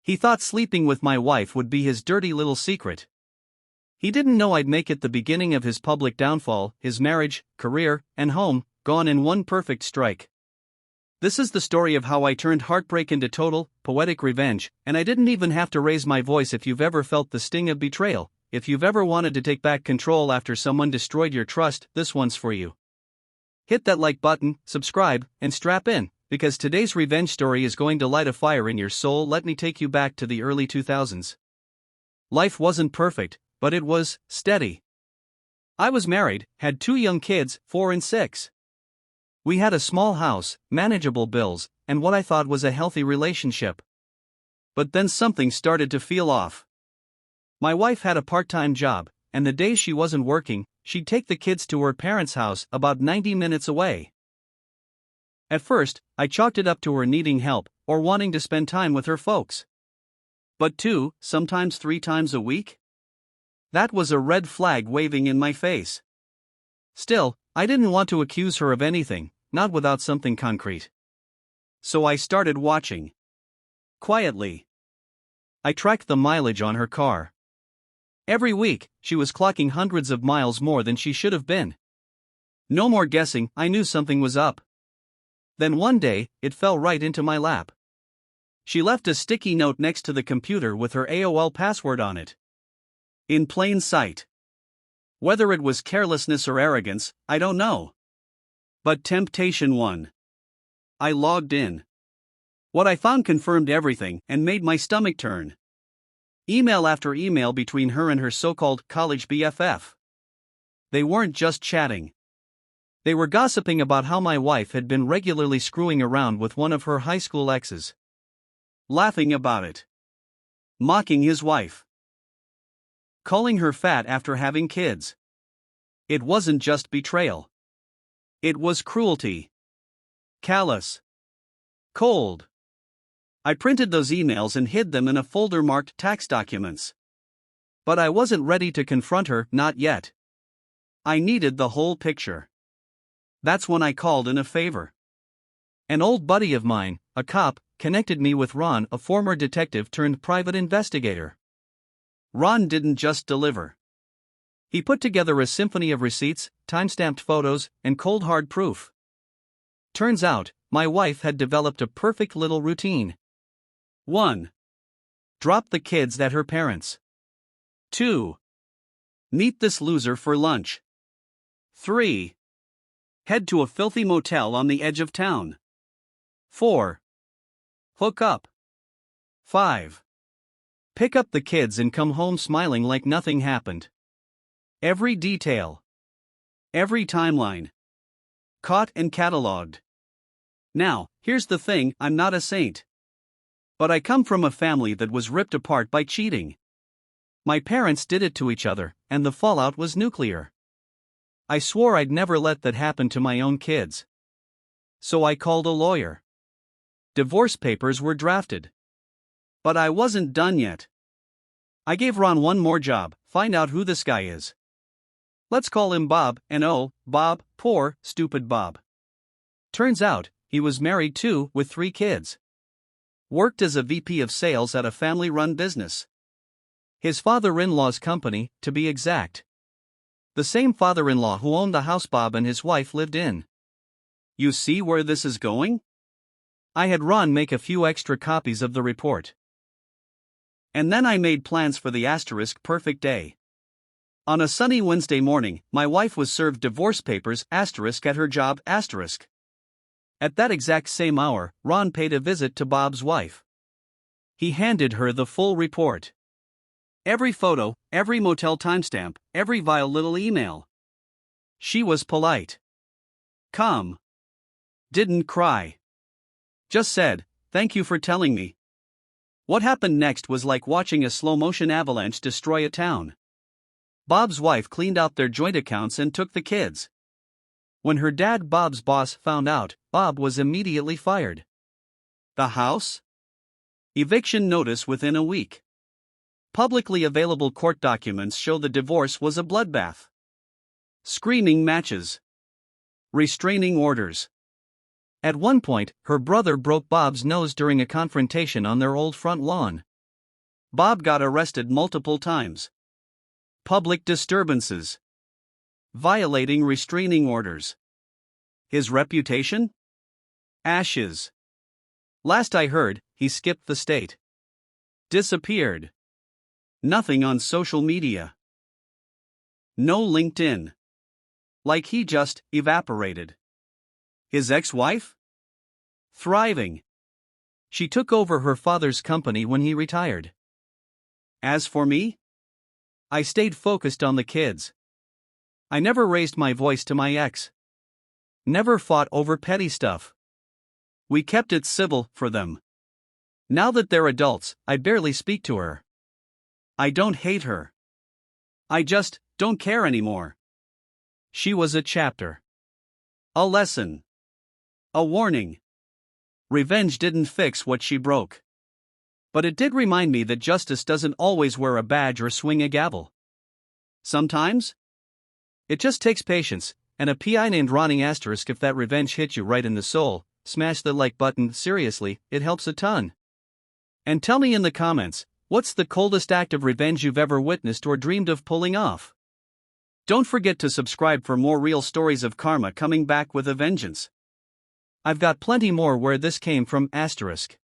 He thought sleeping with my wife would be his dirty little secret. He didn't know I'd make it the beginning of his public downfall, his marriage, career, and home, gone in one perfect strike. This is the story of how I turned heartbreak into total, poetic revenge, and I didn't even have to raise my voice. If you've ever felt the sting of betrayal, if you've ever wanted to take back control after someone destroyed your trust, this one's for you. Hit that like button, subscribe, and strap in, because today's revenge story is going to light a fire in your soul. Let me take you back to the early 2000s. Life wasn't perfect, but it was steady. I was married, had 2 young kids, 4 and 6. We had a small house, manageable bills, and what I thought was a healthy relationship. But then something started to feel off. My wife had a part-time job, and the days she wasn't working, she'd take the kids to her parents' house about 90 minutes away. At first, I chalked it up to her needing help, or wanting to spend time with her folks. But 2, sometimes 3 times a week? That was a red flag waving in my face. Still, I didn't want to accuse her of anything, not without something concrete. So I started watching. Quietly. I tracked the mileage on her car. Every week, she was clocking hundreds of miles more than she should have been. No more guessing, I knew something was up. Then one day, it fell right into my lap. She left a sticky note next to the computer with her AOL password on it. In plain sight. Whether it was carelessness or arrogance, I don't know. But temptation won. I logged in. What I found confirmed everything and made my stomach turn. Email after email between her and her so-called college BFF. They weren't just chatting. They were gossiping about how my wife had been regularly screwing around with one of her high school exes. Laughing about it. Mocking his wife. Calling her fat after having kids. It wasn't just betrayal. It was cruelty. Callous. Cold. I printed those emails and hid them in a folder marked tax documents. But I wasn't ready to confront her, not yet. I needed the whole picture. That's when I called in a favor. An old buddy of mine, a cop, connected me with Ron, a former detective turned private investigator. Ron didn't just deliver. He put together a symphony of receipts, time-stamped photos, and cold hard proof. Turns out, my wife had developed a perfect little routine. 1. Drop the kids at her parents'. 2. Meet this loser for lunch. 3. Head to a filthy motel on the edge of town. 4. Hook up. 5. Pick up the kids and come home smiling like nothing happened. Every detail. Every timeline. Caught and catalogued. Now, here's the thing, I'm not a saint. But I come from a family that was ripped apart by cheating. My parents did it to each other, and the fallout was nuclear. I swore I'd never let that happen to my own kids. So I called a lawyer. Divorce papers were drafted. But I wasn't done yet. I gave Ron one more job, find out who this guy is. Let's call him Bob, and oh, Bob, poor, stupid Bob. Turns out, he was married too, with 3 kids. Worked as a VP of sales at a family-run business. His father-in-law's company, to be exact. The same father-in-law who owned the house Bob and his wife lived in. You see where this is going? I had Ron make a few extra copies of the report. And then I made plans for the perfect day. On a sunny Wednesday morning, my wife was served divorce papers at her job. At that exact same hour, Ron paid a visit to Bob's wife. He handed her the full report. Every photo, every motel timestamp, every vile little email. She was polite. Calm. Didn't cry. Just said, "Thank you for telling me." What happened next was like watching a slow-motion avalanche destroy a town. Bob's wife cleaned out their joint accounts and took the kids. When her dad, Bob's boss, found out, Bob was immediately fired. The house? Eviction notice within a week. Publicly available court documents show the divorce was a bloodbath. Screaming matches. Restraining orders. At one point, her brother broke Bob's nose during a confrontation on their old front lawn. Bob got arrested multiple times. Public disturbances. Violating restraining orders. His reputation? Ashes. Last I heard, he skipped the state. Disappeared. Nothing on social media. No LinkedIn. Like he just evaporated. His ex-wife? Thriving. She took over her father's company when he retired. As for me? I stayed focused on the kids. I never raised my voice to my ex. Never fought over petty stuff. We kept it civil for them. Now that they're adults, I barely speak to her. I don't hate her. I just don't care anymore. She was a chapter. A lesson. A warning. Revenge didn't fix what she broke. But it did remind me that justice doesn't always wear a badge or swing a gavel. Sometimes, it just takes patience, and a PI named Ronnie asterisk. If that revenge hit you right in the soul, smash the like button. Seriously, it helps a ton. And tell me in the comments, what's the coldest act of revenge you've ever witnessed or dreamed of pulling off? Don't forget to subscribe for more real stories of karma coming back with a vengeance. I've got plenty more where this came from asterisk.